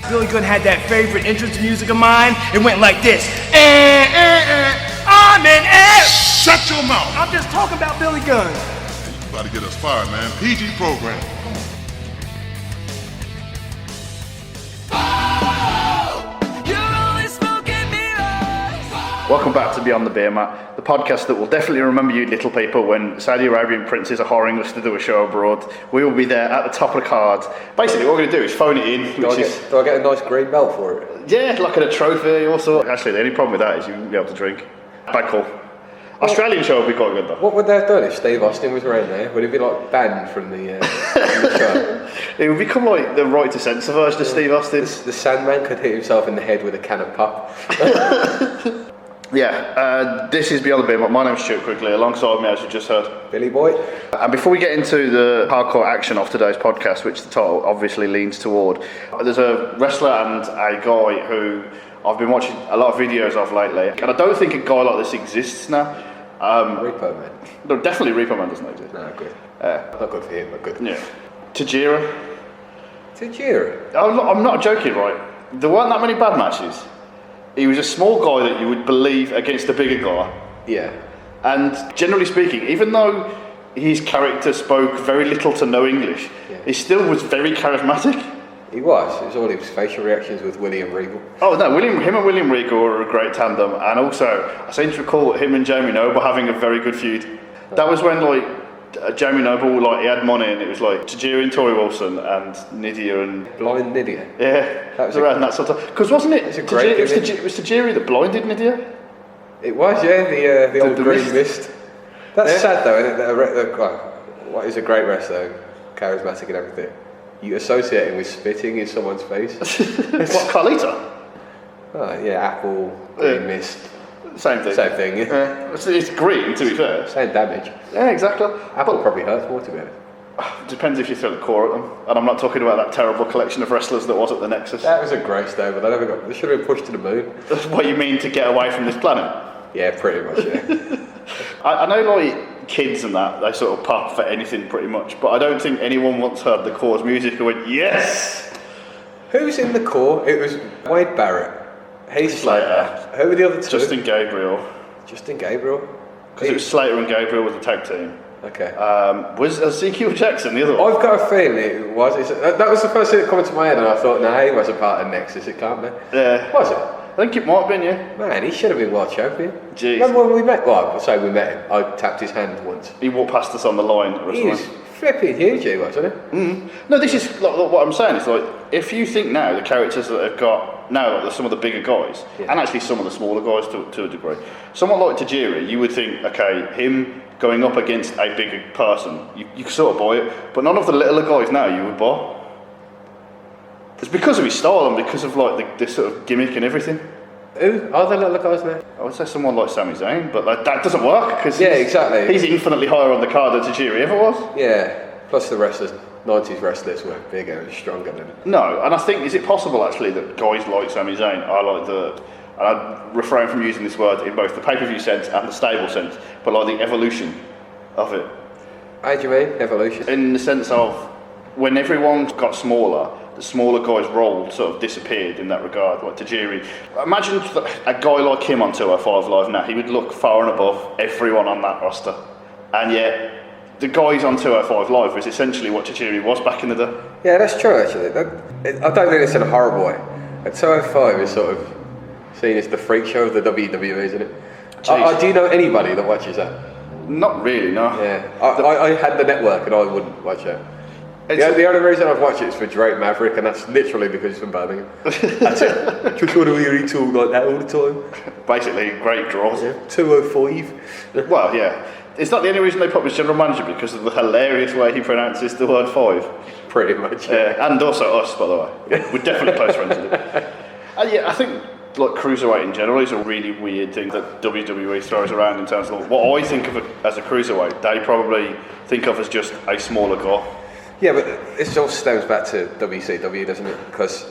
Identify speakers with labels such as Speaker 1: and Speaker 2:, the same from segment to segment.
Speaker 1: Billy Gunn had that favorite entrance music of mine. It went like this. I'm in air.
Speaker 2: Shut your mouth.
Speaker 1: I'm just talking about Billy Gunn.
Speaker 2: You about to get us fired, man. PG program.
Speaker 3: Welcome back to Beyond the Beermat, the podcast that will definitely remember you little people when Saudi Arabian princes are hiring us to do a show abroad. We will be there at the top of the card. Basically what we're going to do is phone it in.
Speaker 4: Do I get a nice green belt for it?
Speaker 3: Yeah, like a trophy also. Actually, the only problem with that is you won't be able to drink. Bad call. Australian show would be quite good though.
Speaker 4: What would they have done if Steve Austin was around there? Would it be like banned from the show?
Speaker 3: It would become like the Right to Censor version of Steve Austin.
Speaker 4: The Sandman could hit himself in the head with a can of pop.
Speaker 3: Yeah, this is Beyond the Beermat. My name's Stuart Quigley, alongside me, as you just heard,
Speaker 4: Billy Boy.
Speaker 3: And before we get into the hardcore action of today's podcast, which the title obviously leans toward, there's a wrestler and a guy who I've been watching a lot of videos of lately, and I don't think a guy like this exists now.
Speaker 4: Repo Man.
Speaker 3: No, definitely Repo Man doesn't exist.
Speaker 4: No, good. Not good for him, but good.
Speaker 3: Yeah. Tajira. I'm not joking, right? There weren't that many bad matches. He was a small guy that you would believe against a bigger guy.
Speaker 4: Yeah.
Speaker 3: And generally speaking, even though his character spoke very little to no English, he still was very charismatic.
Speaker 4: He was. It was all his facial reactions with William Regal.
Speaker 3: Oh no, him and William Regal were a great tandem, and also I seem to recall him and Jamie Noble having a very good feud. That was when Jamie Noble he had money, and it was like Tajiri and Tori Wilson and Nydia and
Speaker 4: Blind Nydia.
Speaker 3: Yeah, that was around that sort of. Because wasn't it?
Speaker 4: It
Speaker 3: was Tajiri that blinded Nydia.
Speaker 4: It was, yeah. The old green mist. That's sad though, isn't it? What is a great wrestler, charismatic and everything. You associate him with spitting in someone's face.
Speaker 3: What, Carlito?
Speaker 4: Oh, yeah, apple, green mist.
Speaker 3: Same thing.
Speaker 4: Yeah.
Speaker 3: It's green, to be fair.
Speaker 4: Same damage.
Speaker 3: Yeah, exactly.
Speaker 4: Apple probably hurts more, to be honest.
Speaker 3: Depends if you throw the core at them. And I'm not talking about that terrible collection of wrestlers that was at the Nexus.
Speaker 4: That was a great stable. They should have been pushed to the moon.
Speaker 3: That's what you mean to get away from this planet?
Speaker 4: Yeah, pretty much, yeah.
Speaker 3: I know, kids and that, they sort of pop for anything pretty much, but I don't think anyone once heard the Core's music and went, yes!
Speaker 4: Who's in the Core? It was Wade Barrett, Heath Slater. Who were the other two?
Speaker 3: Justin Gabriel.
Speaker 4: Because
Speaker 3: it was Slater and Gabriel with the tag team.
Speaker 4: Okay.
Speaker 3: Was Ezekiel Jackson the other one?
Speaker 4: I've got a feeling it was. That was the first thing that came into my head, and I thought, nah, he wasn't part of Nexus, it can't be.
Speaker 3: Yeah.
Speaker 4: Was it?
Speaker 3: I think it might have been, yeah.
Speaker 4: Man, he should have been world champion.
Speaker 3: Jeez.
Speaker 4: Remember when we met? Well, I'll say we met him. I tapped his hand once.
Speaker 3: He walked past us on the line.
Speaker 4: He was flipping huge, he was, wasn't he?
Speaker 3: Mm. No, this is what I'm saying. It's if you think now the characters that they've got now, some of the bigger guys, and actually some of the smaller guys to a degree. Someone like Tajiri, you would think, okay, him going up against a bigger person, you could sort of buy it. But none of the littler guys now you would buy. It's because of his style and because of this sort of gimmick and everything.
Speaker 4: Who are the little guys now?
Speaker 3: I would say someone like Sami Zayn, but that doesn't work because
Speaker 4: exactly.
Speaker 3: He's infinitely higher on the card than Tajiri ever was.
Speaker 4: Yeah. Plus the wrestlers, 90s wrestlers were bigger and stronger than him.
Speaker 3: No, and I think, is it possible actually that guys like Sami Zayn are and I refrain from using this word in both the pay-per-view sense and the stable sense, but the evolution of it.
Speaker 4: How do you mean, evolution?
Speaker 3: In the sense of, when everyone got smaller, the smaller guys' role sort of disappeared in that regard, like Tajiri. Imagine a guy like him on 205 Live now, he would look far and above everyone on that roster. And yet, the guys on 205 Live was essentially what Tajiri was back in the day.
Speaker 4: Yeah, that's true actually. I don't think it's in a horrible way. 205 is sort of seen as the freak show of the WWE, isn't it? Do you know anybody that watches that?
Speaker 3: Not really, no.
Speaker 4: Yeah, I had the network and I wouldn't watch it. The only reason I've watched it is for Drake Maverick, and that's literally because it's from Birmingham. That's it. Just want to hear you talk like that all the time.
Speaker 3: Basically, great draws.
Speaker 4: Yeah. 205.
Speaker 3: Well, yeah. It's not the only reason they put him as general manager because of the hilarious way he pronounces the word 5.
Speaker 4: Pretty much. Yeah.
Speaker 3: And also us, by the way. We're definitely close friends with it. I think cruiserweight in general is a really weird thing that WWE throws around in terms of what I think of as a cruiserweight. They probably think of as just a smaller guy.
Speaker 4: Yeah, but this all stems back to WCW, doesn't it? Because,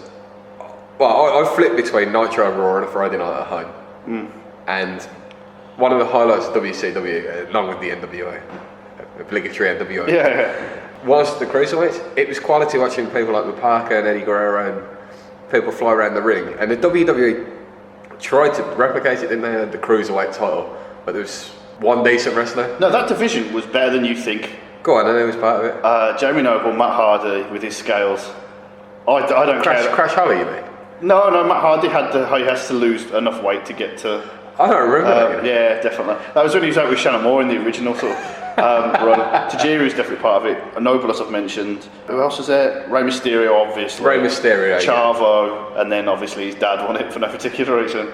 Speaker 4: I flip between Nitro and Raw on a Friday night at home. And one of the highlights of WCW, along with the NWA, obligatory NWA, was the cruiserweights. It was quality watching people like Parker and Eddie Guerrero and people fly around the ring. And the WWE tried to replicate it, didn't they? The cruiserweight title, but there was one decent wrestler.
Speaker 3: No, that division was better than you think.
Speaker 4: Go on, I know he was part of it.
Speaker 3: Jamie Noble, Matt Hardy with his scales. I don't care.
Speaker 4: Crash Holly, you mean?
Speaker 3: No, Matt Hardy he has to lose enough weight to get to.
Speaker 4: I don't remember that.
Speaker 3: Yeah, definitely. That was when he was out with Shannon Moore in the original sort of run. Tajiri's definitely part of it. Noble, as I've mentioned. Who else was there? Rey Mysterio, obviously.
Speaker 4: Rey Mysterio.
Speaker 3: Chavo, and then obviously his dad won it for no particular reason.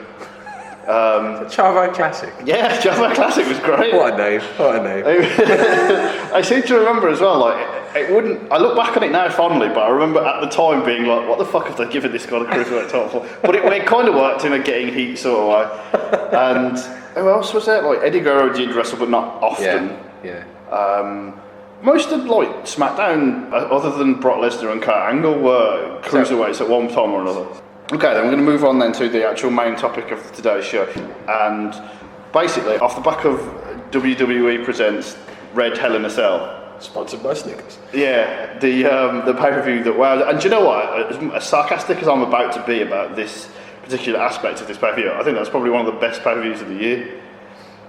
Speaker 4: Chavo Classic.
Speaker 3: Yeah, Chavo Classic was great.
Speaker 4: What a name! What a name!
Speaker 3: I seem to remember as well. Like it wouldn't. I look back on it now fondly, but I remember at the time being like, "What the fuck have they given this guy the cruiserweight title for?" But it kind of worked in a getting heat sort of way. And who else was there? Like Eddie Guerrero did wrestle, but not often.
Speaker 4: Yeah.
Speaker 3: Most of like SmackDown, other than Brock Lesnar and Kurt Angle, were cruiserweights at one time or another. Okay, then we're going to move on then to the actual main topic of today's show, and basically off the back of WWE presents Red Hell in a Cell,
Speaker 4: Sponsored by Snickers.
Speaker 3: yeah, the pay-per-view that wow, and do you know what? As sarcastic as I'm about to be about this particular aspect of this pay-per-view, I think that's probably one of the best pay-per-views of the year.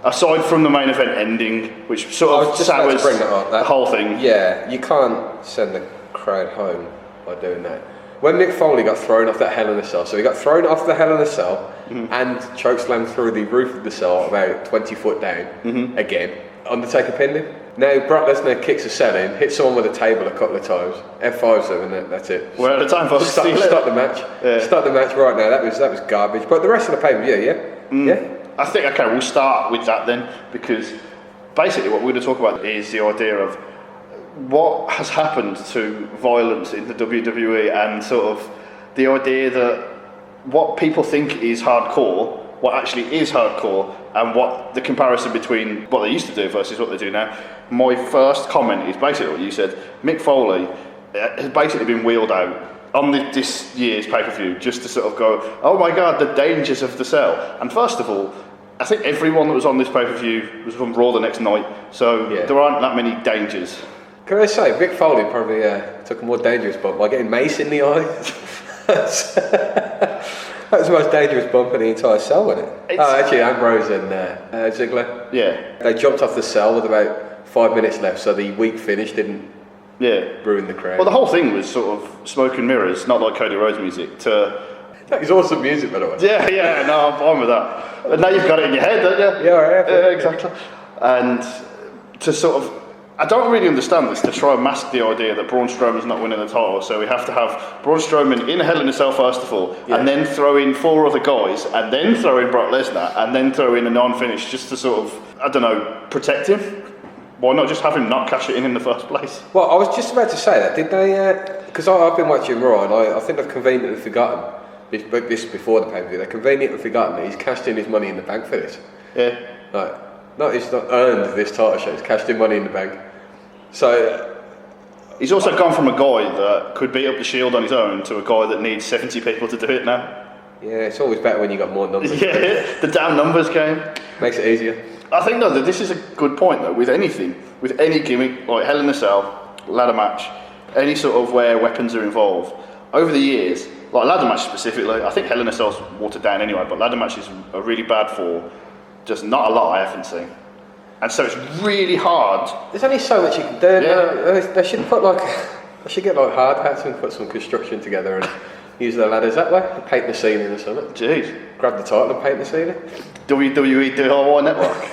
Speaker 3: Aside from the main event ending, which sort of sours the whole thing.
Speaker 4: Yeah, you can't send the crowd home by doing that. When Mick Foley got thrown off that Hell in a Cell, so he got thrown off the Hell in a Cell and chokeslammed through the roof of the cell about 20 foot down again. Undertaker pinned him. Now Brock Lesnar kicks a cell in, hits someone with a table a couple of times, F5s them, and that's it.
Speaker 3: We're out of time, folks.
Speaker 4: Stop the match. Yeah. Stop the match right now. That was garbage. But the rest of the pay-per-view, yeah.
Speaker 3: I think, okay, we'll start with that then, because basically what we're going to talk about is the idea of what has happened to violence in the WWE and sort of the idea that what people think is hardcore, what actually is hardcore, and what the comparison between what they used to do versus what they do now. My first comment is basically what you said. Mick Foley has basically been wheeled out on this year's pay-per-view just to sort of go, oh my god, the dangers of the cell. And first of all, I think everyone that was on this pay-per-view was from Raw the next night, so there aren't that many dangers.
Speaker 4: Can I say, Mick Foley probably took a more dangerous bump by getting mace in the eye. That was the most dangerous bump in the entire cell, wasn't it? Actually, Ambrose and Ziggler.
Speaker 3: Yeah.
Speaker 4: They jumped off the cell with about 5 minutes left, so the weak finish didn't ruin the crowd.
Speaker 3: Well, the whole thing was sort of smoke and mirrors, not like Cody Rhodes music.
Speaker 4: That is awesome music, by the way.
Speaker 3: Yeah, no, I'm fine with that. But now you've got it in your head, don't you?
Speaker 4: Yeah,
Speaker 3: exactly. And to sort of, I don't really understand this, to try and mask the idea that Braun Strowman's not winning the title, so we have to have Braun Strowman in a Hell in a Cell first of all, and then throw in 4 other guys, and then throw in Brock Lesnar, and then throw in a non-finish just to sort of, I don't know, protect him. Why not just have him not cash it in the first place?
Speaker 4: Well, I was just about to say that. Did they? Because I've been watching Raw, and I think they've conveniently forgotten this before the pay-per-view. They've conveniently forgotten that he's cashed in his money in the bank for this.
Speaker 3: Yeah.
Speaker 4: He's not earned this title shot. He's cashed in money in the bank. So
Speaker 3: he's also gone from a guy that could beat up the Shield on his own to a guy that needs 70 people to do it now.
Speaker 4: Yeah, it's always better when you got more numbers.
Speaker 3: Yeah, the damn numbers game
Speaker 4: makes it easier.
Speaker 3: I think though that this is a good point though. With anything, with any gimmick like Hell in a Cell, ladder match, any sort of where weapons are involved, over the years, like ladder match specifically, I think Hell in a Cell's watered down anyway, but ladder matches are really bad for just not a lot I haven't seen. And so it's really hard.
Speaker 4: There's only so much you can do. Yeah. They should get like hard hats and put some construction together and use their ladders that way. Paint the ceiling or something.
Speaker 3: Jeez.
Speaker 4: Grab the title and paint the ceiling.
Speaker 3: WWE DIY network.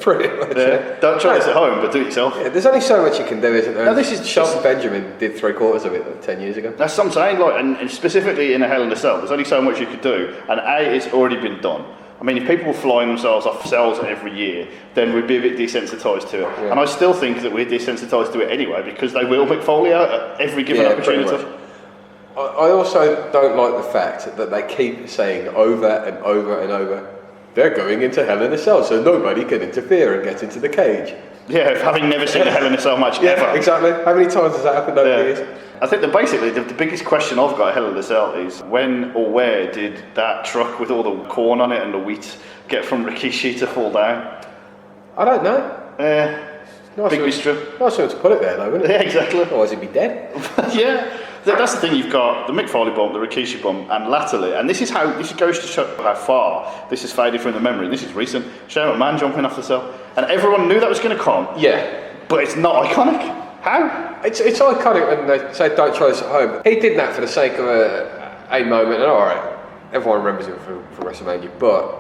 Speaker 4: Pretty much.
Speaker 3: Yeah. Don't try this at home, but do it yourself.
Speaker 4: Yeah, there's only so much you can do, isn't there?
Speaker 3: No, this is
Speaker 4: Shelton Benjamin did 3/4 of it 10 years ago.
Speaker 3: That's what I'm saying. Like, and specifically in a Hell in a Cell, there's only so much you could do, and it's already been done. I mean, if people were flying themselves off cells every year, then we'd be a bit desensitised to it. Yeah. And I still think that we're desensitised to it anyway, because they will Mick Foley out at every given opportunity.
Speaker 4: I also don't like the fact that they keep saying over and over and over, they're going into Hell in a Cell, so nobody can interfere and get into the cage.
Speaker 3: Yeah, having never seen a Hell in a Cell match ever.
Speaker 4: Exactly. How many times has that happened over the years?
Speaker 3: I think that basically the biggest question I've got at Hell in a Cell is when or where did that truck with all the corn on it and the wheat get from Rikishi to fall down?
Speaker 4: I don't know.
Speaker 3: Big mystery.
Speaker 4: Nice one to put it there though, wouldn't it?
Speaker 3: Yeah, exactly.
Speaker 4: Otherwise he'd be dead.
Speaker 3: Yeah. That's the thing. You've got the Mick Foley bump, the Rikishi bump, and latterly, and this goes to show how far this has faded from the memory. And this is recent. Shane McMahon jumping off the cell, and everyone knew that was going to come.
Speaker 4: Yeah,
Speaker 3: but it's not iconic. How?
Speaker 4: It's iconic when they say don't try this at home. He did that for the sake of a moment, and all right, everyone remembers him from WrestleMania, but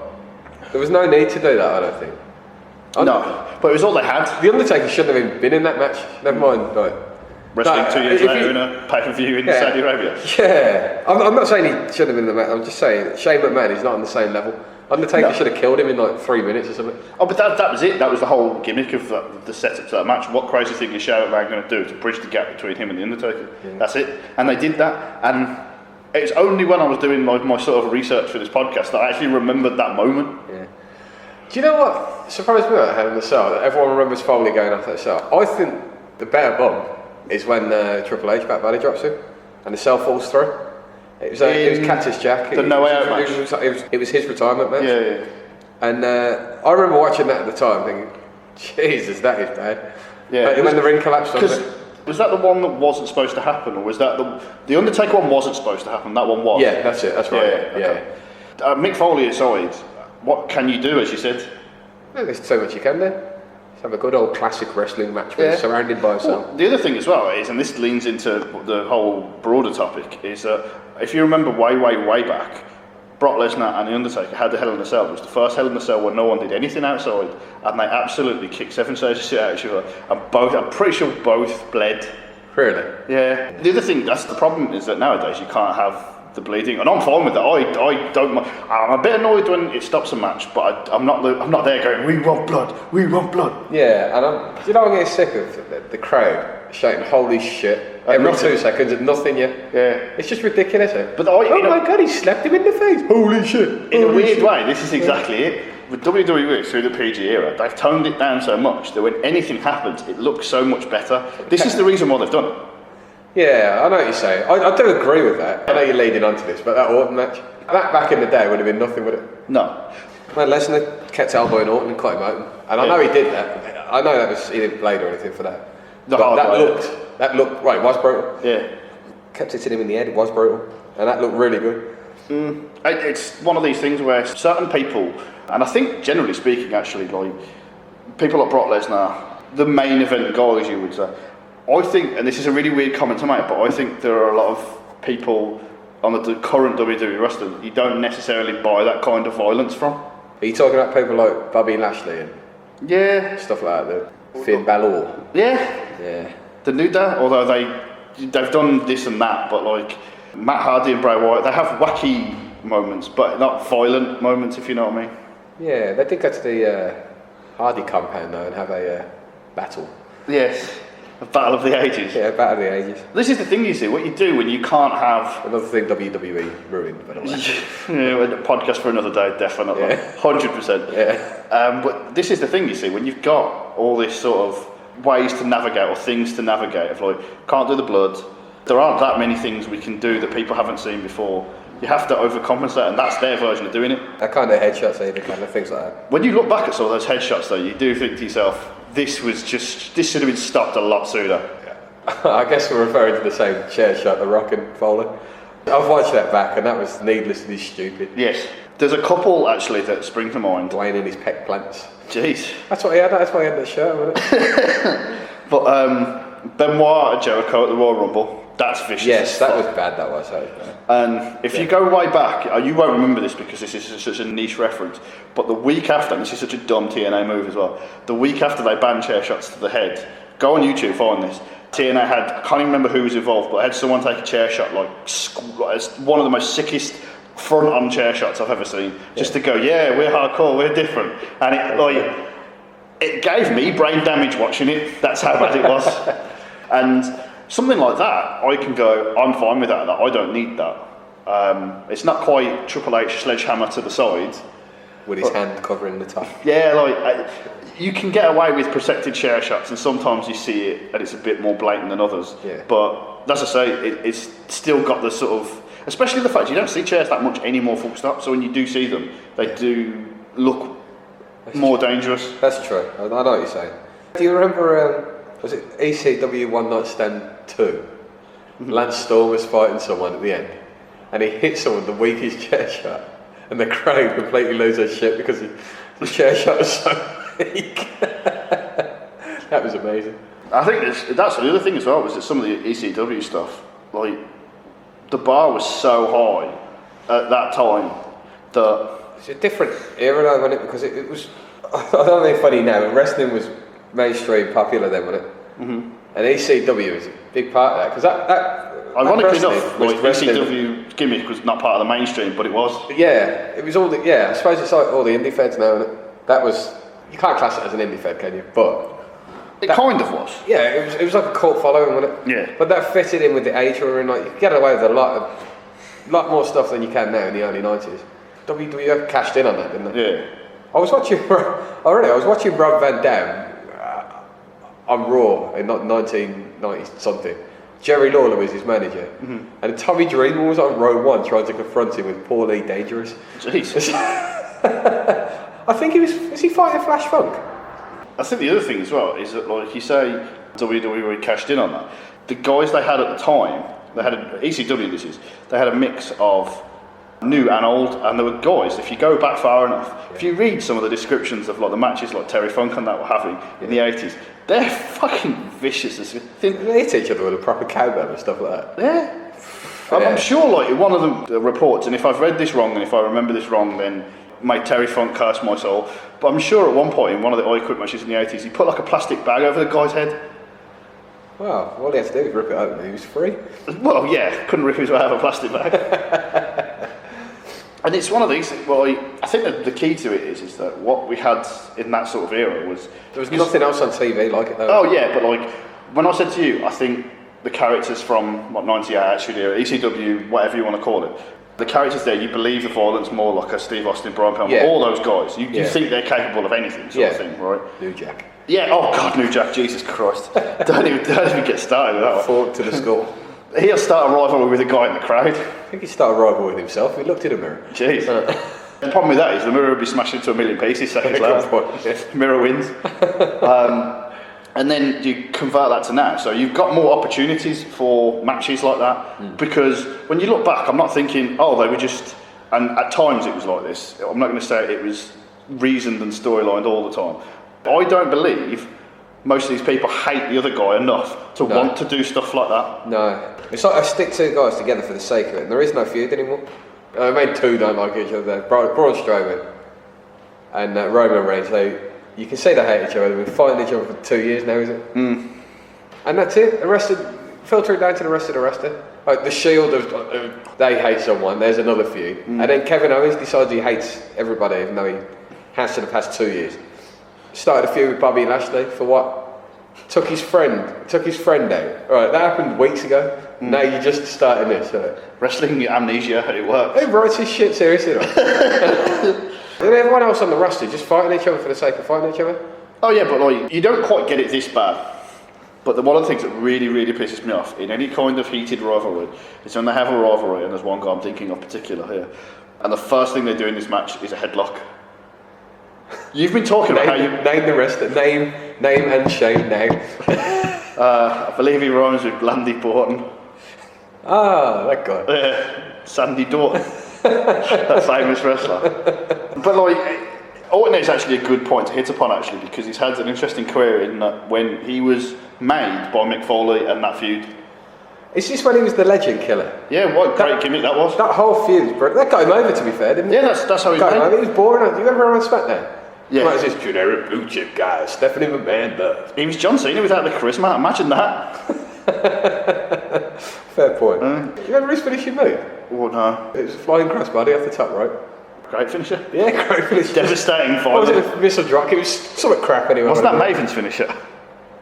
Speaker 4: there was no need to do that. I don't think.
Speaker 3: No, but it was all they had.
Speaker 4: The Undertaker shouldn't have even been in that match. Never mind, like.
Speaker 3: Wrestling 2 years later in a pay-per-view in Saudi Arabia.
Speaker 4: Yeah, I'm not saying he shouldn't have been in the match. I'm just saying Shane McMahon is not on the same level. Undertaker should have killed him in like 3 minutes or something.
Speaker 3: Oh, but that was it. That was the whole gimmick of the setup to that match. What crazy thing is Shane McMahon going to do to bridge the gap between him and the Undertaker? Yeah. That's it. And they did that. And it was only when I was doing my sort of research for this podcast that I actually remembered that moment.
Speaker 4: Yeah. Do you know what surprised me about Hell in a Cell? That everyone remembers Foley going off that cell. I think the better bomb is when Triple H back body drops him and the cell falls through. It was Cactus Jack.
Speaker 3: The No Way Out match.
Speaker 4: It was his retirement match.
Speaker 3: Yeah.
Speaker 4: And I remember watching that at the time thinking, Jesus, that is bad.
Speaker 3: Yeah.
Speaker 4: When the ring collapsed on it.
Speaker 3: Was that the one that wasn't supposed to happen, or was that the Undertaker one wasn't supposed to happen? That one was.
Speaker 4: Yeah, that's it. That's right.
Speaker 3: Yeah. Okay. Mick Foley aside, what can you do, as you said?
Speaker 4: Well, there's so much you can do. Just have a good old classic wrestling match where you're surrounded by yourself.
Speaker 3: Well, the other thing as well is, and this leans into the whole broader topic, is that if you remember way back, Brock Lesnar and The Undertaker had the Hell in a Cell. It was the first Hell in a Cell where no one did anything outside, and they absolutely kicked 7 stages of shit out of each other, and I'm pretty sure both bled.
Speaker 4: Really?
Speaker 3: Yeah. The other thing, that's the problem, is that nowadays you can't have the bleeding, and I'm fine with that. I don't mind. I'm a bit annoyed when it stops a match, but I'm not there going, we want blood.
Speaker 4: Yeah, and you know, I'm getting sick of the crowd shouting holy shit every 2 seconds and nothing yet.
Speaker 3: Yeah,
Speaker 4: it's just ridiculous.
Speaker 3: But
Speaker 4: oh my god, he slapped him in the face. Holy shit!
Speaker 3: In a weird way, this is exactly it. With WWE through the PG era, they've toned it down so much that when anything happens, it looks so much better. This is the reason why they've done it.
Speaker 4: Yeah, I know what you're saying. I do agree with that. I know you're leading on to this, but that Orton match, that back in the day would have been nothing, would it?
Speaker 3: No.
Speaker 4: Man, Lesnar kept elbowing Orton and cut him open. And I know he did that. I know he didn't blade or anything for that. That looked, right, it was brutal.
Speaker 3: Yeah.
Speaker 4: Kept hitting him in the head, it was brutal. And that looked really good.
Speaker 3: It's one of these things where certain people, and I think generally speaking actually, like people like Brock Lesnar, the main event guys you would say, I think, and this is a really weird comment to make, but I think there are a lot of people on the current WWE roster that you don't necessarily buy that kind of violence from.
Speaker 4: Are you talking about people like Bobby Lashley and stuff like that? Finn Balor?
Speaker 3: Yeah. The New Day, although they've done this and that, but like Matt Hardy and Bray Wyatt, they have wacky moments, but not violent moments, if you know what I mean.
Speaker 4: Yeah, they did go to the Hardy compound though and have a battle.
Speaker 3: Yes. A battle of the ages.
Speaker 4: Yeah, battle of the ages.
Speaker 3: This is the thing, you see, what you do when you can't have...
Speaker 4: Another thing WWE ruined, by the way.
Speaker 3: Yeah, a podcast for another day, definitely.
Speaker 4: Yeah.
Speaker 3: 100%.
Speaker 4: Yeah.
Speaker 3: But this is the thing, you see, when you've got all this sort of ways to navigate or things to navigate, of like, can't do the blood, there aren't that many things we can do that people haven't seen before. You have to overcompensate, and that's their version of doing it.
Speaker 4: That kind of headshots, even kind of things like that.
Speaker 3: When you look back at some of those headshots, though, you do think to yourself, this should have been stopped a lot sooner.
Speaker 4: Yeah. I guess we're referring to the same chair shot, the Rock and Foley. I've watched that back, and that was needlessly stupid.
Speaker 3: Yes. There's a couple, actually, that spring to mind.
Speaker 4: Dwayne and his pec plants.
Speaker 3: Jeez.
Speaker 4: That's what he had, that's why he had the shirt, wasn't it?
Speaker 3: But Benoit and Jericho at the Royal Rumble, that's vicious.
Speaker 4: Yes, that was bad, that was bad.
Speaker 3: And if you go way back, you won't remember this because this is such a niche reference, but the week after, and this is such a dumb TNA move as well, the week after they banned chair shots to the head, go on YouTube, find this, TNA had, I can't even remember who was involved, but had someone take a chair shot, like it's one of the most sickest front-on chair shots I've ever seen, just to go, yeah, we're hardcore, we're different, and it gave me brain damage watching it, that's how bad it was. And something like that, I can go, I'm fine with that, I don't need that. It's not quite Triple H sledgehammer to the side.
Speaker 4: With his hand covering the top.
Speaker 3: Yeah, you can get away with protected chair shots, and sometimes you see it and it's a bit more blatant than others.
Speaker 4: Yeah.
Speaker 3: But as I say, it's still got the sort of, especially the fact you don't see chairs that much anymore, full stop, so when you do see them, they do look more dangerous.
Speaker 4: That's true, I know what you're saying. Do you remember, was it ECW One Night Stand 2? Lance Storm was fighting someone at the end, and he hit someone with the weakest chair shot, and the crowd completely lose their shit because the chair shot was so weak. That was amazing.
Speaker 3: I think that's the other thing as well, was that some of the ECW stuff, like, the bar was so high at that time that...
Speaker 4: It's a different era though, wasn't it? Because it was, I don't think it's funny now, but wrestling was mainstream popular then, wasn't it? Mm-hmm. And ECW was a big part of that, because that
Speaker 3: ironically enough, like,
Speaker 4: wrestling.
Speaker 3: ECW gimmick was not part of the mainstream, but it was.
Speaker 4: Yeah, it was all the, I suppose it's like all the indie feds now, isn't it? That was, you can't class it as an indie fed, can you? But...
Speaker 3: It kind of was.
Speaker 4: Yeah, it was like a cult following, wasn't it?
Speaker 3: Yeah.
Speaker 4: But that fitted in with the age we were in, like, you could get away with a lot more stuff than you can now in the early 90s. WWE cashed in on that, didn't they?
Speaker 3: Yeah.
Speaker 4: I was watching Rob Van Dam on Raw in 1990 something. Jerry Lawler was his manager, and Tommy Dreamer was on row 1 trying to confront him with Paul Lee Dangerous.
Speaker 3: Jesus.
Speaker 4: I think was he fighting Flash Funk?
Speaker 3: I think the other thing as well is that, like you say, WWE cashed in on that. The guys they had at the time, they had ECW. They had a mix of new and old, and there were guys. If you go back far enough, if you read some of the descriptions of like the matches, like Terry Funk and that were having in the 80s, they're fucking vicious.
Speaker 4: They hit each other with a proper cowbell and stuff like that.
Speaker 3: Yeah. I'm sure, like, one of the reports, and if I've read this wrong and if I remember this wrong, then may Terry Funk curse my soul. But I'm sure at one point in one of the I Quit matches in the 80s, he put like a plastic bag over the guy's head.
Speaker 4: Well, all he had to do was rip it open. He was free.
Speaker 3: Well, yeah, couldn't rip his way out of a plastic bag. And it's one of these things. Well, I think that the key to it is that what we had in that sort of era was
Speaker 4: there was nothing else on TV like it though.
Speaker 3: Oh yeah, but like when I said to you, I think the characters from 98 Attitude Era, ECW, whatever you want to call it, the characters there, you believe the violence more, like a Steve Austin, Brian Pillman, all those guys. You think they're capable of anything, sort of thing, right?
Speaker 4: New Jack.
Speaker 3: Yeah. Oh God, New Jack. Jesus Christ! don't even get started with that one.
Speaker 4: Forward to the skull.
Speaker 3: He'll start a rivalry with a guy in the crowd.
Speaker 4: I think he started a rivalry with himself. He looked in a mirror.
Speaker 3: Jeez. The problem with that is the mirror would be smashed into a million pieces seconds later. Mirror wins. And then you convert that to now. So you've got more opportunities for matches like that. Because when you look back, I'm not thinking, oh, they were just... And at times it was like this. I'm not going to say it was reasoned and storylined all the time. I don't believe most of these people hate the other guy enough to want to do stuff like that. No.
Speaker 4: It's like I stick two guys together for the sake of it. And there is no feud anymore. I mean, two don't like each other. Braun Strowman and Roman Reigns, you can say they hate each other. They've been fighting each other for 2 years now, is it? And that's it. Filtering down to the rest of the roster. Like the Shield, they hate someone. There's another feud. And then Kevin Owens decides he hates everybody, even though he has for the past 2 years. Started a feud with Bobby Lashley for what? Took his friend out. Right, that happened weeks ago. Now you're just starting this. Right?
Speaker 3: Wrestling amnesia, it works.
Speaker 4: Who writes his shit seriously? Right? And everyone else on the roster just fighting each other for the sake of fighting each other.
Speaker 3: Oh yeah, but like, you don't quite get it this bad. But one of the things that really, really pisses me off in any kind of heated rivalry is when they have a rivalry, and there's one guy I'm thinking of particular here, and the first thing they do in this match is a headlock. You've been talking about how you...
Speaker 4: Name the rest, name and shame now.
Speaker 3: I believe he rhymes with Landy Orton.
Speaker 4: Ah, that guy.
Speaker 3: Sandy Dorton. That famous wrestler. But like, Orton is actually a good point to hit upon actually, because he's had an interesting career in that when he was made by Mick Foley and that feud.
Speaker 4: Is this when he was the legend killer?
Speaker 3: Yeah, what great gimmick that was.
Speaker 4: That whole feud, that got him over to be fair, didn't it?
Speaker 3: Yeah, that's how he got him over.
Speaker 4: He was boring. Do you remember on SmackDown?
Speaker 3: Yeah.
Speaker 4: Like this generic blue chip guy, Stephanie McMahon does.
Speaker 3: He was John Cena without the charisma, imagine that.
Speaker 4: Fair point. Do you remember his finishing move?
Speaker 3: Oh no.
Speaker 4: It was a flying crossbody off the top rope.
Speaker 3: Great finisher.
Speaker 4: Yeah, great finisher.
Speaker 3: Devastating fight.
Speaker 4: Was it a missile drop? It was something crap anyway.
Speaker 3: Wasn't that Maven's finisher?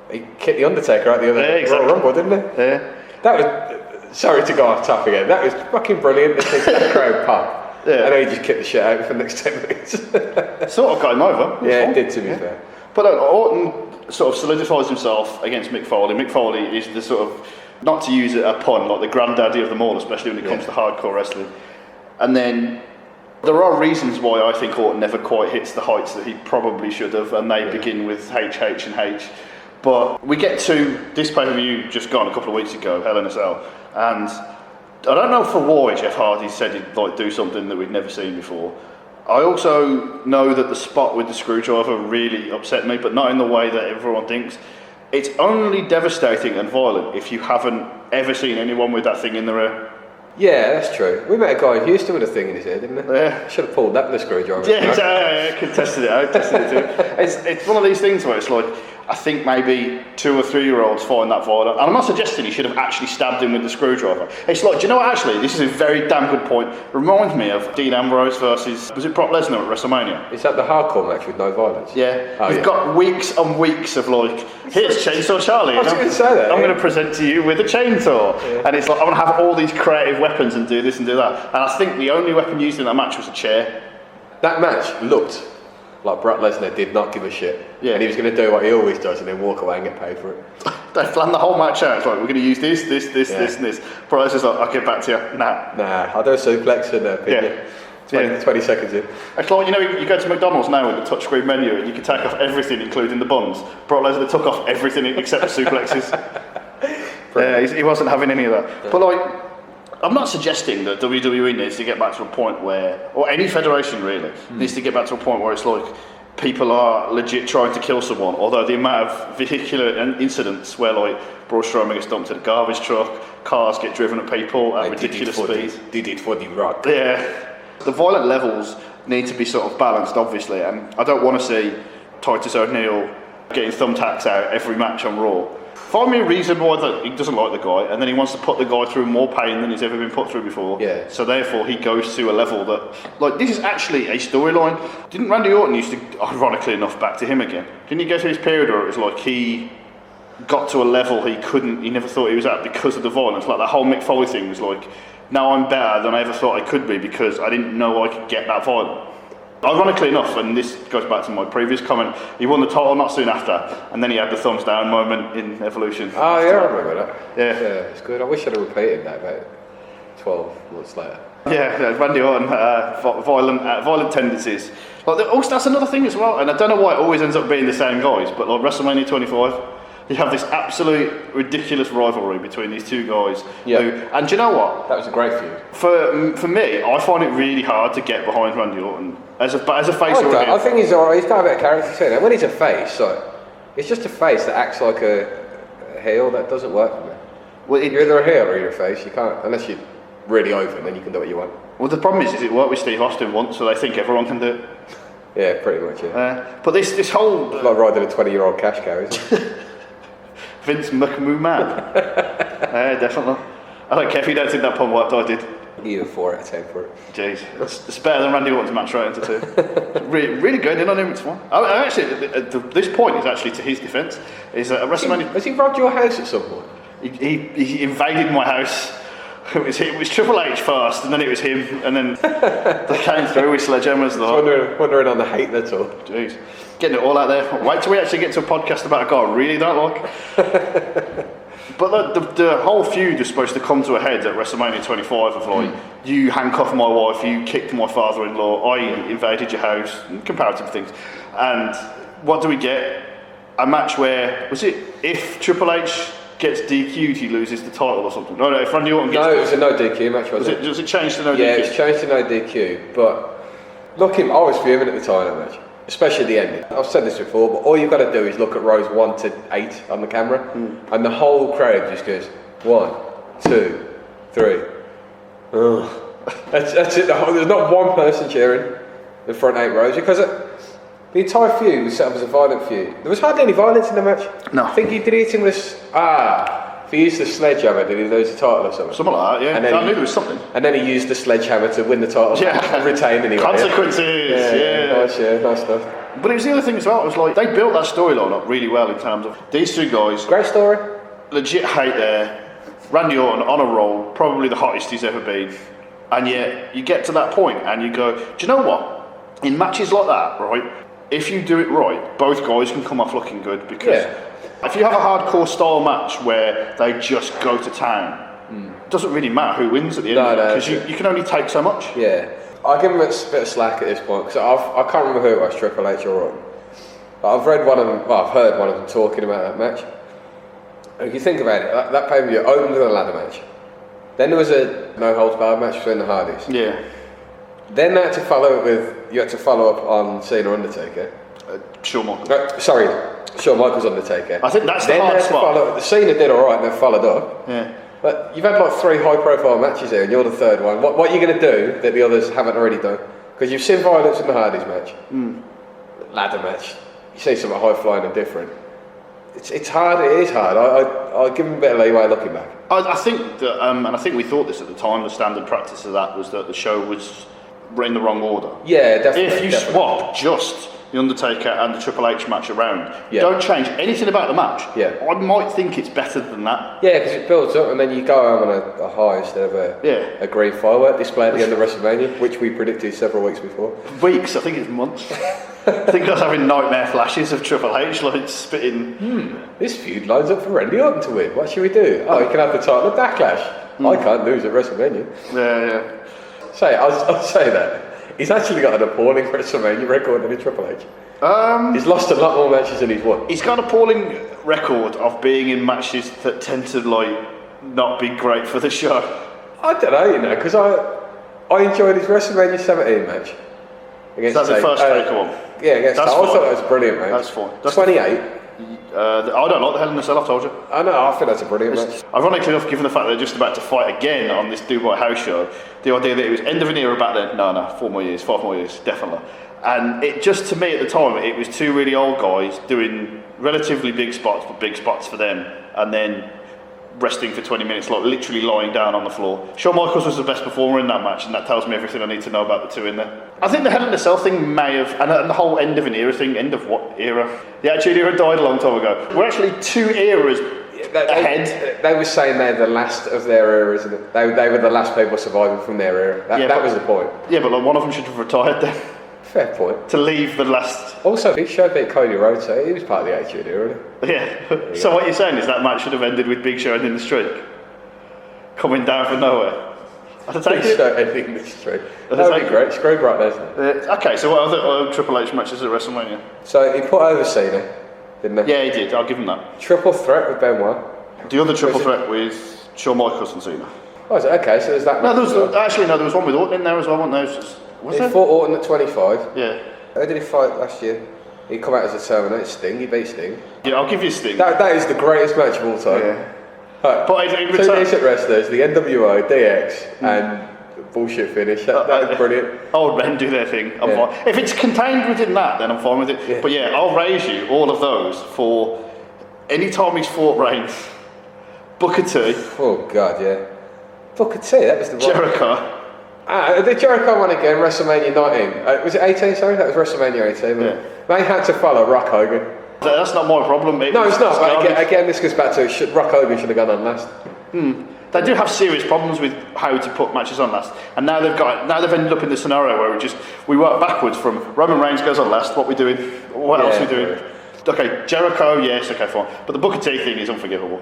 Speaker 4: He kicked the Undertaker out the other
Speaker 3: exactly.
Speaker 4: Royal Rumble, didn't he?
Speaker 3: Yeah.
Speaker 4: That was, sorry to go off top again, that was fucking brilliant. That crowd pop. Yeah. And then he just kicked the shit out for the next 10 minutes.
Speaker 3: Sort of got him over.
Speaker 4: Yeah, it did to be fair.
Speaker 3: But Orton sort of solidifies himself against Mick Foley. Mick Foley is the sort of, not to use a pun, like the granddaddy of them all, especially when it comes to hardcore wrestling. And then there are reasons why I think Orton never quite hits the heights that he probably should have, and they begin with HH and H. But we get to this pay-per-view just gone a couple of weeks ago, Hell in a Cell, And I don't know for why Jeff Hardy said he'd like do something that we'd never seen before. I also know that the spot with the screwdriver really upset me, but not in the way that everyone thinks. It's only devastating and violent if you haven't ever seen anyone with that thing in their ear.
Speaker 4: Yeah, that's true. We met a guy in Houston with a thing in his ear, didn't we?
Speaker 3: Yeah.
Speaker 4: Should have pulled that with a screwdriver.
Speaker 3: Yeah, exactly. I tested it out, tested it too. It's one of these things where it's like, I think maybe 2 or 3 year olds find that violent. And I'm not suggesting he should have actually stabbed him with the screwdriver. It's like, do you know what, actually, this is a very damn good point. Reminds me of Dean Ambrose versus, was it Brock Lesnar at WrestleMania?
Speaker 4: Is that the hardcore match with no violence?
Speaker 3: Yeah.
Speaker 4: Oh,
Speaker 3: We've got weeks and weeks of like, here's Chainsaw Charlie.
Speaker 4: I was going to say that.
Speaker 3: I'm going to present to you with a chainsaw. Yeah. And it's like, I want to have all these creative weapons and do this and do that. And I think the only weapon used in that match was a chair.
Speaker 4: That match looked like Brock Lesnar did not give a shit. Yeah. And he was going to do what he always does and then walk away and get paid for it.
Speaker 3: They planned the whole match out. It's like, we're going to use this, and this. Brock Lesnar's like, I'll get back to you.
Speaker 4: Nah, I'll do a suplex and pin 20 seconds in.
Speaker 3: It's like, you go to McDonald's now with the touchscreen menu and you can take off everything, including the buns. Brock Lesnar took off everything except the suplexes. He wasn't having any of that. Yeah. But like, I'm not suggesting that WWE needs to get back to a point where, or any federation really, needs to get back to a point where it's like people are legit trying to kill someone. Although the amount of vehicular incidents where like Braun Strowman gets dumped in a garbage truck, cars get driven at people at ridiculous speeds.
Speaker 4: Did it for the Rock.
Speaker 3: Yeah. The violent levels need to be sort of balanced, obviously, and I don't want to see Titus O'Neil getting thumbtacks out every match on Raw. Find me a reason why he doesn't like the guy, and then he wants to put the guy through more pain than he's ever been put through before.
Speaker 4: Yeah.
Speaker 3: So therefore, he goes to a level that, like, this is actually a storyline. Didn't Randy Orton used to, ironically enough, back to him again? Didn't he go through this period where it was like he got to a level he never thought he was at because of the violence? Like that whole Mick Foley thing was like, now I'm better than I ever thought I could be because I didn't know I could get that violent. Ironically enough, and this goes back to my previous comment, he won the title not soon after, and then he had the thumbs down moment in Evolution.
Speaker 4: Oh yeah, I remember that.
Speaker 3: Yeah,
Speaker 4: it's good. I wish I'd have repeated that about 12 months later.
Speaker 3: Yeah, Randy Orton, violent tendencies. Like, also, that's another thing as well, and I don't know why it always ends up being the same guys, but like WrestleMania 25, you have this absolute ridiculous rivalry between these two guys.
Speaker 4: Yeah.
Speaker 3: And do you know what?
Speaker 4: That was a great feud.
Speaker 3: For me, I find it really hard to get behind Randy Orton as a face.
Speaker 4: I think he's alright. He's got a bit of character to him. When he's a face, like, it's just a face that acts like a heel. That doesn't work for me. Well, you're either a heel or you're a face. You can't, unless you're really open, then you can do what you want.
Speaker 3: Well, the problem is it worked with Steve Austin once, so they think everyone can do it.
Speaker 4: Yeah, pretty much. Yeah.
Speaker 3: But this whole
Speaker 4: it's like riding a 20-year-old cash cow, isn't it?
Speaker 3: Vince McMahon. Definitely. I don't care if you don't think that pun worked, I did.
Speaker 4: Either 4 out of 10 for it.
Speaker 3: Jeez, it's better than Randy Orton's match right into 2. really good in on him, it's fun. Actually, this point is actually to his defence. Is at WrestleMania.
Speaker 4: Has he robbed your house at some point?
Speaker 3: He invaded my house. It was Triple H first, and then it was him, and then they came through with sledgehammers.
Speaker 4: Wondering on the hate, that's all.
Speaker 3: Jeez. Getting it all out there. Wait till we actually get to a podcast about a guy I really don't like. But the whole feud is supposed to come to a head at WrestleMania 25 of like, you handcuffed my wife, you kicked my father-in-law, I invaded your house, comparative things. And what do we get? A match where, was it, if Triple H gets DQ'd, he loses the title or something? No, if Randy Orton gets...
Speaker 4: No, it was a no DQ match, wasn't it?
Speaker 3: Does it change to no DQ?
Speaker 4: Yeah, it's changed to no DQ, but I was fuming at the time of that match. Especially the ending. I've said this before, but all you've got to do is look at rows 1 to 8 on the camera, and the whole crowd just goes 1, 2, 3. That's it. There's not one person cheering the front 8 rows because the entire feud was set up as a violent feud. There was hardly any violence in the match.
Speaker 3: No.
Speaker 4: I think he did hit him with if he used the sledgehammer, did he lose the title or something?
Speaker 3: Something like that, yeah. And then I knew there was something.
Speaker 4: And then he used the sledgehammer to win the title and retain anyway.
Speaker 3: Consequences,
Speaker 4: Nice stuff.
Speaker 3: But it was the other thing as well, it was like, they built that storyline up really well in terms of these two guys.
Speaker 4: Great story.
Speaker 3: Legit hate there. Randy Orton on a roll, probably the hottest he's ever been. And yet, you get to that point and you go, do you know what? In matches like that, right, if you do it right, both guys can come off looking good because... Yeah. If you have a hardcore style match where they just go to town, it doesn't really matter who wins at the end because you can only take so much.
Speaker 4: Yeah, I'll give him a bit of slack at this point because I can't remember who it was, Triple H or Orton. I've heard one of them talking about that match. And if you think about it, that pay-per-view opened with a ladder match, Then there was a no holds barred match between the Hardys.
Speaker 3: Yeah.
Speaker 4: Then they had to follow it with, you had to follow up on Cena Undertaker.
Speaker 3: Shawn Michaels.
Speaker 4: Shawn Michaels Undertaker.
Speaker 3: I think that's the
Speaker 4: then
Speaker 3: hard
Speaker 4: they had to
Speaker 3: spot.
Speaker 4: follow, Cena did alright and then followed up.
Speaker 3: Yeah.
Speaker 4: But you've had like 3 high profile matches here and you're the third one. What are you going to do that the others haven't already done? Because you've seen violence in the Hardys match. Ladder match. You see something high flying and different. It's hard, it is hard. I'll give him a bit of leeway looking back.
Speaker 3: I think that, and I think we thought this at the time, the standard practice of that was that the show was in the wrong order.
Speaker 4: Yeah, definitely.
Speaker 3: If you swap just the Undertaker and the Triple H match around,
Speaker 4: Yeah.
Speaker 3: don't change anything about the match,
Speaker 4: Yeah.
Speaker 3: I might think it's better than that.
Speaker 4: Yeah, because it builds up and then you go home on a high instead of a green firework display at the end of WrestleMania, which we predicted several weeks before.
Speaker 3: Weeks, I think it's months. I think I was having nightmare flashes of Triple H like spitting.
Speaker 4: This feud lines up for Randy Orton to win. What should we do? Oh, he can have the title at Backlash. I can't lose at WrestleMania.
Speaker 3: Yeah.
Speaker 4: I'll say that. He's actually got an appalling WrestleMania record than Triple H. He's lost a lot more matches than he's won.
Speaker 3: He's got an appalling record of being in matches that tend to not be great for the show.
Speaker 4: I don't know, because I enjoyed his WrestleMania 17 match.
Speaker 3: Is that the first Taker one?
Speaker 4: Yeah, against
Speaker 3: That's
Speaker 4: I
Speaker 3: fine.
Speaker 4: thought that was a brilliant match.
Speaker 3: That's fine. That's
Speaker 4: 28.
Speaker 3: I don't like the Hell in a Cell, I've told you.
Speaker 4: I know, I think that's a brilliant match.
Speaker 3: Ironically enough, given the fact that they're just about to fight again on this Dubai house show, the idea that it was end of an era back then, no, 4 more years, 5 more years, definitely. And it just, to me at the time, it was 2 really old guys doing relatively big spots, but big spots for them, and then resting for 20 minutes, literally lying down on the floor. Shawn Michaels was the best performer in that match, and that tells me everything I need to know about the two in there. I think the Hell in a Cell thing may have, and the whole end of an era thing, end of what era? The Attitude Era died a long time ago. We're actually 2 eras ahead.
Speaker 4: They were saying they're the last of their era, isn't it? They were the last people surviving from their era. That was the point.
Speaker 3: Yeah, but one of them should have retired then.
Speaker 4: Fair point.
Speaker 3: To leave the last...
Speaker 4: Also, Big Show beat Cody Rhodes, so he was part of the Attitude Era.
Speaker 3: Yeah. So what you're saying is that match should have ended with Big Show ending the streak? Coming down from nowhere?
Speaker 4: Big Show ending the streak. That would be great. Screw Brock Lesnar.
Speaker 3: Okay, so what other Triple H matches at WrestleMania?
Speaker 4: So he put over Cena, didn't he?
Speaker 3: Yeah, he did. I'll give him that.
Speaker 4: Triple threat with Benoit.
Speaker 3: The other triple threat with Shawn Michaels and Cena.
Speaker 4: Oh, is it? Okay, so there's that.
Speaker 3: No, there was one with Orton in there as well, wasn't there? Was
Speaker 4: he
Speaker 3: there?
Speaker 4: fought Orton at 25.
Speaker 3: Yeah.
Speaker 4: How did he fight last year? He come out as a Terminator. Sting. He beat Sting.
Speaker 3: Yeah, I'll give you Sting.
Speaker 4: That is the greatest match of all time.
Speaker 3: Yeah.
Speaker 4: Right.
Speaker 3: But in
Speaker 4: Two
Speaker 3: return...
Speaker 4: decent wrestlers, the NWO, DX, and bullshit finish. That was brilliant.
Speaker 3: Old men do their thing. I'm fine. If it's contained within that, then I'm fine with it.
Speaker 4: Yeah.
Speaker 3: But yeah, I'll raise you all of those for any time he's fought Reigns, Booker T,
Speaker 4: Oh God, yeah. Booker T. That was the one.
Speaker 3: Jericho.
Speaker 4: The Jericho one again, WrestleMania 19. Was it 18? Sorry, that was WrestleMania 18.
Speaker 3: Yeah.
Speaker 4: They had to follow Rock Hogan.
Speaker 3: That's not my problem.
Speaker 4: No, it's not. But again, this goes back to Rock Hogan should have gone on last.
Speaker 3: They do have serious problems with how to put matches on last, and now they've ended up in the scenario where we work backwards from Roman Reigns goes on last. What we doing? What else are we doing? Okay, Jericho, yes, okay, fine. But the Booker T thing is unforgivable.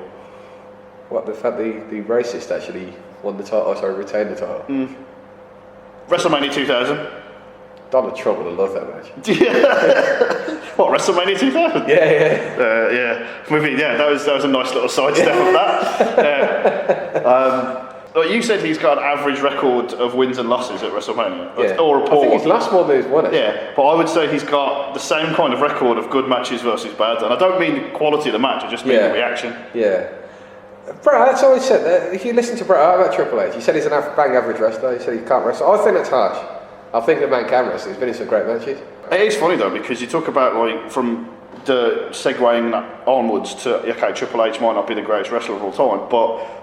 Speaker 4: What, the fact the racist actually won the title? Sorry, retained the title.
Speaker 3: WrestleMania 2000.
Speaker 4: Donald Trump would have loved that match.
Speaker 3: What, WrestleMania 2000?
Speaker 4: Yeah.
Speaker 3: Maybe, that was a nice little sidestep of that. But you said he's got an average record of wins and losses at WrestleMania, or a poor.
Speaker 4: I think he's lost more than he's won it.
Speaker 3: Yeah, but I would say he's got the same kind of record of good matches versus bad, and I don't mean the quality of the match, I just mean the reaction.
Speaker 4: Yeah. Bro, that's always said. If you listen to Bret Hart about Triple H, he said he's an bang average wrestler. He said he can't wrestle. I think that's harsh. I think the man can wrestle. He's been in some great matches.
Speaker 3: It is funny though, because you talk about from the segueing onwards to okay, Triple H might not be the greatest wrestler of all time,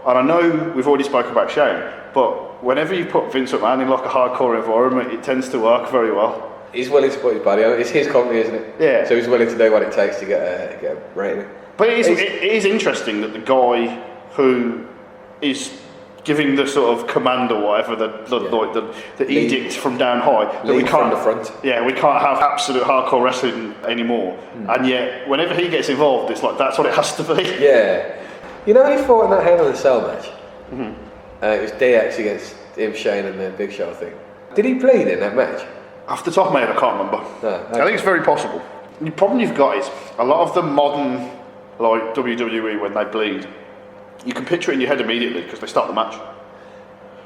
Speaker 3: and I know we've already spoken about Shane, but whenever you put Vince McMahon in a hardcore environment, it tends to work very well.
Speaker 4: He's willing to put his body on it. It's his company, isn't it?
Speaker 3: Yeah.
Speaker 4: So he's willing to do what it takes to get a rating.
Speaker 3: But it is interesting that the guy who is giving the sort of command or whatever, the edict from down high, that we can't
Speaker 4: from the front.
Speaker 3: Yeah, we can't have absolute hardcore wrestling anymore. And yet, whenever he gets involved, it's like that's what it has to be.
Speaker 4: Yeah. You know when he fought in that Hell in a Cell match? It was DX against him, Shane, and the Big Show thing. Did he bleed in that match?
Speaker 3: Off the top of my head, I can't remember.
Speaker 4: No, okay.
Speaker 3: I think it's very possible. The problem you've got is a lot of the modern, WWE, when they bleed, you can picture it in your head immediately because they start the match.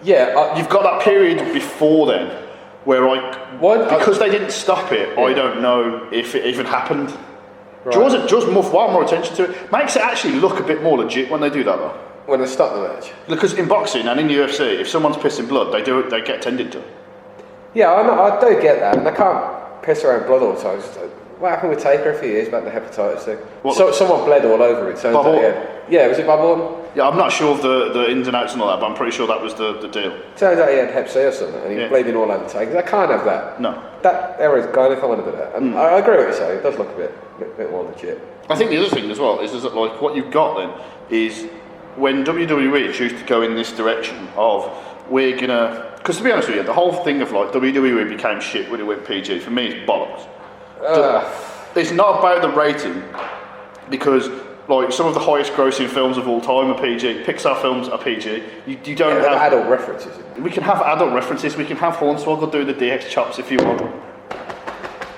Speaker 4: Yeah,
Speaker 3: You've got that period before then, where because they didn't stop it, I don't know if it even happened.
Speaker 4: Right.
Speaker 3: Draws more attention to it. Makes it actually look a bit more legit when they do that though.
Speaker 4: when they stop the match.
Speaker 3: Because in boxing and in the UFC, if someone's pissing blood, they get tended to.
Speaker 4: Yeah, I do get that, and they can't piss around blood all the time. What happened with Taker a few years back, the hepatitis thing? Someone bled all over it. Turns out, yeah, was it Bob Orton?
Speaker 3: Yeah, I'm not sure of the ins and outs and all that, but I'm pretty sure that was the deal.
Speaker 4: Turns out he had Hep C or something, and he was bleeding all over Taker. I can't have that.
Speaker 3: No.
Speaker 4: That era is gone if I want to do that. And I agree with what you're saying. It does look a bit more legit.
Speaker 3: I think the other thing as well is that like what you've got then is when WWE choose to go in this direction of we're gonna, because to be honest with you, the whole thing of like WWE became shit when it went PG. For me, it's bollocks. It's not about the rating, because like some of the highest grossing films of all time are PG. Pixar films are PG. You don't have
Speaker 4: adult references.
Speaker 3: We can have adult references. We can have Hornswoggle do the DX chops if you want.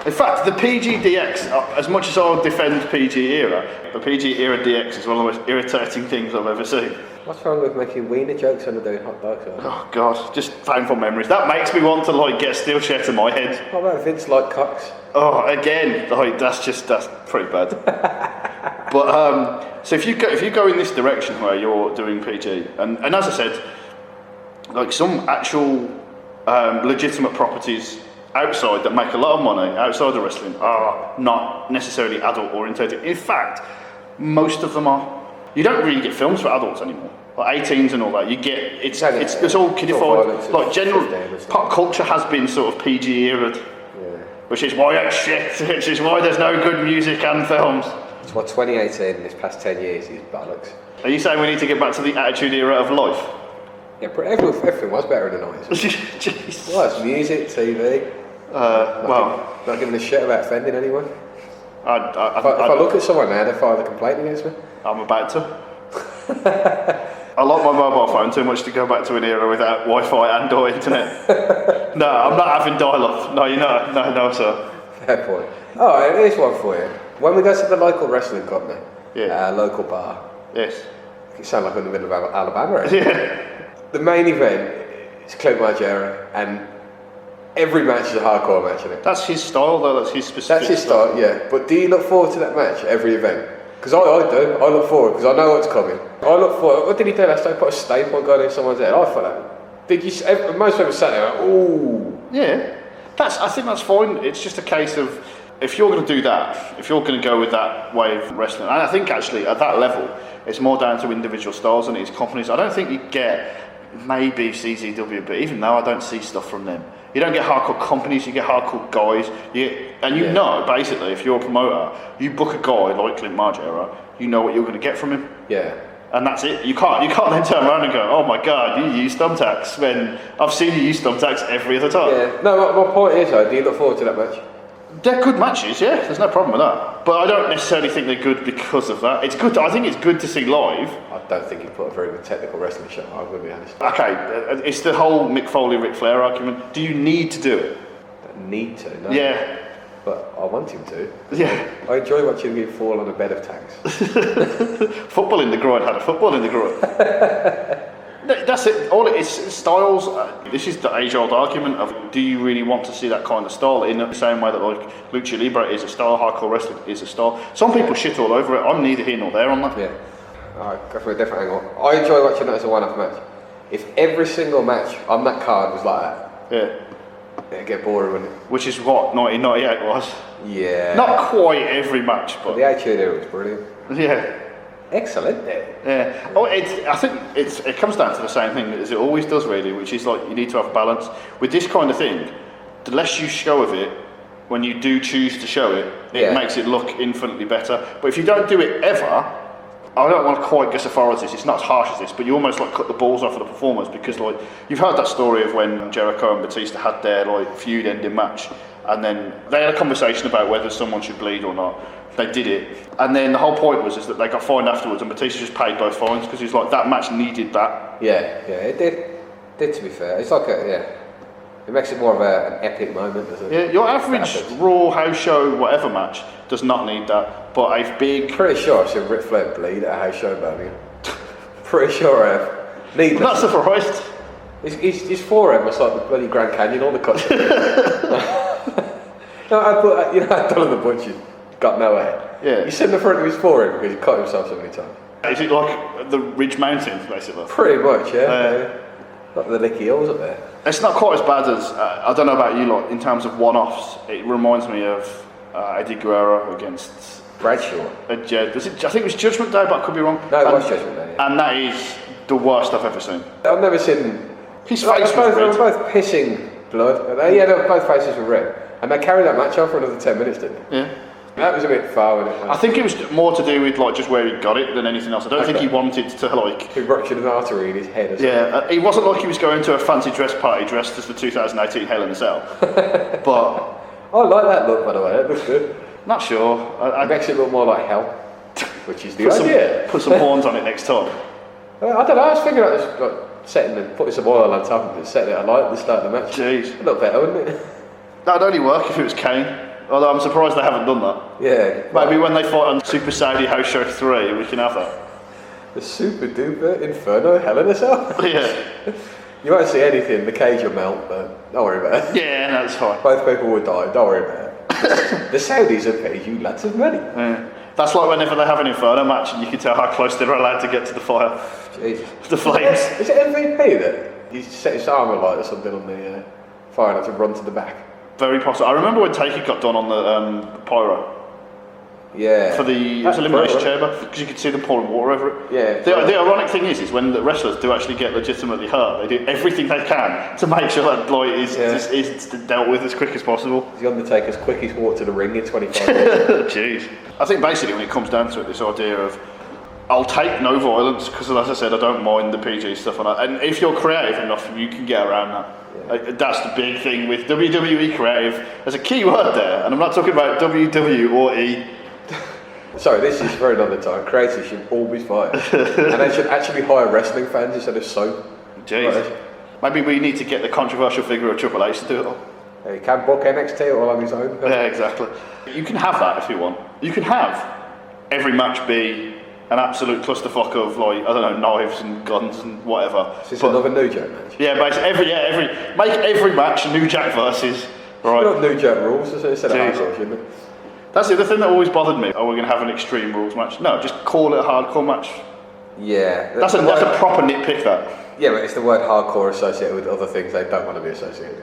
Speaker 3: In fact, the PG DX, as much as I'll defend PG era, the PG era DX is one of the most irritating things I've ever seen.
Speaker 4: What's wrong with making wiener jokes when they're doing hot dogs?
Speaker 3: Oh God, just painful memories. That makes me want to like get steel chair to my head.
Speaker 4: What about Vince like cocks?
Speaker 3: Oh, again, like that's pretty bad. But so if you go in this direction where you're doing PG, and as I said, like some actual legitimate properties outside that make a lot of money outside of wrestling are not necessarily adult orientated. In fact, most of them are. You don't really get films for adults anymore, like 18s and all that. You get it's all kiddified. Like general pop culture has been sort of PG era, which is why it's shit. Which is why there's no good music and films.
Speaker 4: It's what 2018 in this past 10 years is bollocks.
Speaker 3: Are you saying we need to get back to the attitude era of life?
Speaker 4: Yeah, but everything was better in the 90s.
Speaker 3: Jeez.
Speaker 4: Well, it's music, TV. Not giving a shit about offending anyone. If I look at someone now, they file a complaint against me.
Speaker 3: I'm about to. I like my mobile phone too much to go back to an era without Wi-Fi and or internet. No, I'm not having dial-up. No, no, sir.
Speaker 4: Fair point. Oh, here's one for you. When we go to the local wrestling company, local bar.
Speaker 3: Yes.
Speaker 4: You sound like we're in the middle of Alabama, right? Yeah. The main event is Clint Margera, and every match is a hardcore match, isn't it?
Speaker 3: That's his style, though. That's his specific.
Speaker 4: That's his style, yeah. But do you look forward to that match every event? Because I do. I look forward because I know what's coming. I look forward. What did he do last time? Put a staple gun in someone's head. I thought that. Did you? Most people sat there like, ooh.
Speaker 3: Yeah. I think that's fine. It's just a case of if you're going to do that, if you're going to go with that way of wrestling, and I think actually at that level, it's more down to individual styles and its companies. I don't think you get maybe CZW, but even though I don't see stuff from them. You don't get hardcore companies, you get hardcore guys. You know, basically, if you're a promoter, you book a guy like Clint Margera, you know what you're going to get from him. Yeah. And that's it. You can't then turn around and go, oh my God, you use thumbtacks, when I've seen you use thumbtacks every other time.
Speaker 4: Yeah. No, my point is, though, do you look forward to that match?
Speaker 3: They're good matches, yeah. There's no problem with that. But I don't necessarily think they're good because of that. It's good. I think it's good to see live.
Speaker 4: I don't think you put a very good technical wrestling show. I'm going to be honest.
Speaker 3: Okay, it's the whole Mick Foley, Ric Flair argument. Do you need to do it?
Speaker 4: Don't need to. No.
Speaker 3: Yeah.
Speaker 4: But I want him to.
Speaker 3: Yeah.
Speaker 4: I enjoy watching him fall on a bed of tanks.
Speaker 3: Football in the groin had a football in the groin. That's it. All it is styles. This is the age-old argument of: do you really want to see that kind of style? In the same way that like Lucha Libre is a style, hardcore wrestling is a style. Some people shit all over it. I'm neither here nor there on that.
Speaker 4: Yeah. Alright, go for a different angle. I enjoy watching that as a one-off match. If every single match on that card was like that, it'd get boring, wouldn't it?
Speaker 3: Which is what 1998 was.
Speaker 4: Yeah.
Speaker 3: Not quite every match, but
Speaker 4: the Attitude Era was brilliant.
Speaker 3: Yeah.
Speaker 4: Excellent.
Speaker 3: Yeah. Oh, I think it comes down to the same thing as it always does, really, which is like you need to have balance with this kind of thing. The less you show of it, when you do choose to show it, it makes it look infinitely better. But if you don't do it ever, I don't want to quite go so far as this. It's not as harsh as this, but you almost like cut the balls off of the performers because like you've heard that story of when Jericho and Batista had their like feud-ending match, and then they had a conversation about whether someone should bleed or not. They did it, and then the whole point was that they got fined afterwards, and Batista just paid both fines because he was like that match needed that.
Speaker 4: Yeah, it did. To be fair, it's like it makes it more of an epic moment, doesn't it?
Speaker 3: Yeah, your average Raw house show whatever match does not need that, but a big.
Speaker 4: Pretty sure I've seen Ric Flair bleed at a house show, Birmingham. Pretty sure I have.
Speaker 3: I'm not surprised.
Speaker 4: His forehead was like the bloody Grand Canyon on the cut. Donald the Butcher got no hair.
Speaker 3: Yeah.
Speaker 4: You sit in the front of his forehead because he cut himself so many times.
Speaker 3: Is it like the Ridge Mountains, basically?
Speaker 4: Pretty much, yeah. Like the Licky Hills up there.
Speaker 3: It's not quite as bad as, I don't know about you lot, in terms of one-offs. It reminds me of Eddie Guerrero against...
Speaker 4: Bradshaw.
Speaker 3: I think it was Judgment Day, but I could be wrong.
Speaker 4: No, it was Judgment Day. Yeah.
Speaker 3: And that is the worst I've ever seen.
Speaker 4: I've never seen...
Speaker 3: His face was red.
Speaker 4: They were both pissing blood. Yeah, both faces were red. And they carried that match on for another 10 minutes, didn't they?
Speaker 3: Yeah.
Speaker 4: That was a bit far, wasn't it?
Speaker 3: I think it was more to do with like just where he got it than anything else. I don't think he wanted to like...
Speaker 4: He ruptured an artery in his head or something.
Speaker 3: Yeah, it wasn't like he was going to a fancy dress party dressed as the 2018 Hell in a Cell. But...
Speaker 4: I like that look, by the way. It looks good.
Speaker 3: Not sure.
Speaker 4: It makes it look more like hell, which is the idea.
Speaker 3: Put some horns on it next time.
Speaker 4: I don't know, I was thinking about this, like, setting and putting some oil on top of it, setting it alight at the start of the match.
Speaker 3: Jeez.
Speaker 4: A little better, wouldn't it?
Speaker 3: That'd only work if it was Kane. Although I'm surprised they haven't done that.
Speaker 4: Yeah.
Speaker 3: Maybe when they fight on Super Saudi House Show 3, we can have that.
Speaker 4: The super duper Inferno Hell in a Cell.
Speaker 3: Yeah.
Speaker 4: You won't see anything, the cage will melt, but don't worry about it.
Speaker 3: Yeah, that's fine.
Speaker 4: Both people will die, don't worry about it. The Saudis have paid you lots of money.
Speaker 3: Yeah. That's like whenever they have an Inferno match and you can tell how close they're allowed to get to the fire.
Speaker 4: Jesus.
Speaker 3: The flames.
Speaker 4: Is it MVP that he set his arm alight or something on the fire and had to run to the back?
Speaker 3: Very possible. I remember when Taker got done on the pyro.
Speaker 4: Yeah.
Speaker 3: For the elimination chamber, because you could see them pouring water over it.
Speaker 4: Yeah.
Speaker 3: The ironic thing is when the wrestlers do actually get legitimately hurt, they do everything they can to make sure that blight is dealt with as quick as possible.
Speaker 4: The Undertaker's quickest walk to the ring in 25 minutes.
Speaker 3: Jeez. I think basically when it comes down to it, this idea of I'll take no violence because, as I said, I don't mind the PG stuff, and if you're creative enough, you can get around that. Yeah. That's the big thing with WWE creative. There's a key word there, and I'm not talking about WW or E.
Speaker 4: Sorry, this is for another time. Creators should all be fired. And they should actually hire wrestling fans instead of soap.
Speaker 3: Jeez.
Speaker 4: Right.
Speaker 3: Maybe we need to get the controversial figure of Triple H to do it all.
Speaker 4: He can book NXT all on his own.
Speaker 3: Yeah, exactly. You can have that if you want. You can have every match be an absolute clusterfuck of, like, I don't know, knives and guns and whatever.
Speaker 4: Is this another New Jack match?
Speaker 3: Yeah, basically, make every match New Jack versus, right?
Speaker 4: Not New Jack rules, instead of hardcore, shouldn't it?
Speaker 3: That's the other thing that always bothered me. Oh, we're going to have an Extreme Rules match. No, just call it a hardcore match.
Speaker 4: Yeah.
Speaker 3: That's a proper nitpick, that.
Speaker 4: Yeah, but it's the word hardcore associated with other things they don't want to be associated.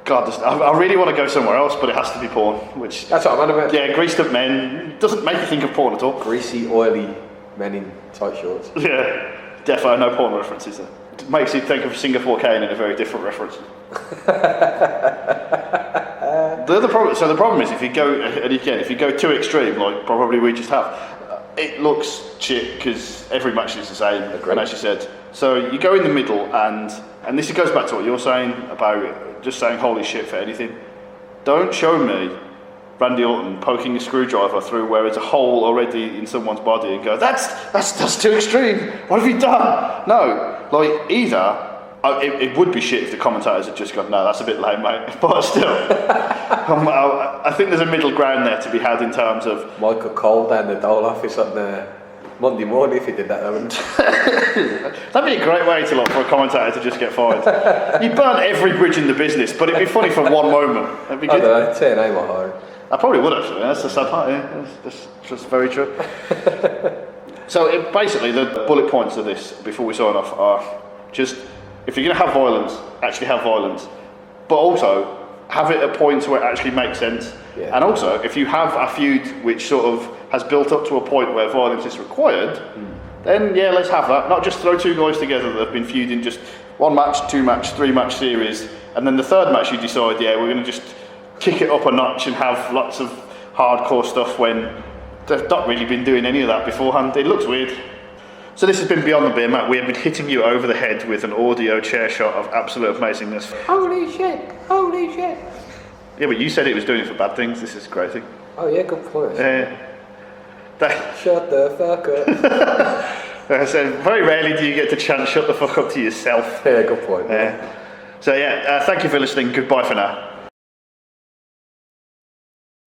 Speaker 3: God, I really want to go somewhere else, but it has to be porn, which...
Speaker 4: That's what I'm on about.
Speaker 3: Yeah, greased up men doesn't make you think of porn at all.
Speaker 4: Greasy, oily men in tight shorts.
Speaker 3: Yeah, defo no porn references there. It makes you think of Singapore Kane in a very different reference. The problem is if you go, and again, if you go too extreme, like probably we just have, it looks shit because every match is the same.
Speaker 4: Agreed.
Speaker 3: And as you said, so you go in the middle, and this goes back to what you're saying about just saying holy shit for anything. Don't show me Randy Orton poking a screwdriver through where there's a hole already in someone's body and go, that's too extreme. What have you done? No, like either. It would be shit if the commentators had just gone, no, that's a bit lame, mate. But still, I think there's a middle ground there to be had in terms of...
Speaker 4: Michael Cole down the Dole office on Monday morning if he did that, wouldn't
Speaker 3: That'd be a great way for a commentator to just get fired. You burn every bridge in the business, but it'd be funny for one moment. That'd be good.
Speaker 4: I don't know, TNA might hire him.
Speaker 3: I probably would actually, that's the sad part, yeah. That's just very true. So basically the bullet points of this, before we sign off, are just... If you're going to have violence, actually have violence. But also, have it at points where it actually makes sense. Yeah. And also, if you have a feud which sort of has built up to a point where violence is required, then yeah, let's have that. Not just throw two guys together that have been feuding just one match, two match, three match series, and then the third match you decide, yeah, we're going to just kick it up a notch and have lots of hardcore stuff when they've not really been doing any of that beforehand. It looks weird. So this has been Beyond the Beermat. We have been hitting you over the head with an audio chair shot of absolute amazingness.
Speaker 4: Holy shit! Holy shit!
Speaker 3: Yeah, but you said it was doing it for bad things. This is crazy.
Speaker 4: Oh yeah, good point. Shut the fuck up.
Speaker 3: I said, very rarely do you get to chant shut the fuck up to yourself.
Speaker 4: Yeah, good point.
Speaker 3: So yeah, thank you for listening. Goodbye for now.